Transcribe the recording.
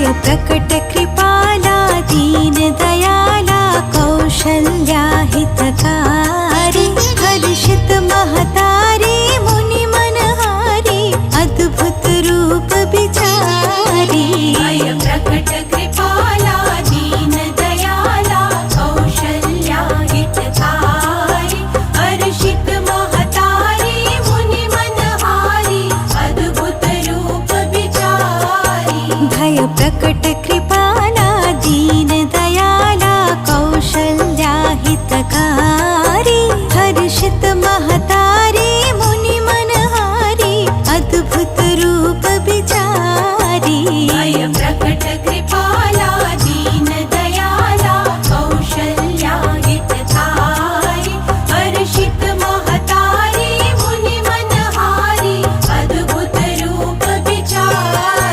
प्रकट कृपाला दीन दयाला कौशल्या हितकारी हर्षित महतारी मुनि मनहारी अद्भुत रूप बिचारी। प्रकट कृपाला दीन दयाला कौशल्या हितकारी हर्षित महतारी मुनि मनहारी अद्भुत रूप बिचारी। भय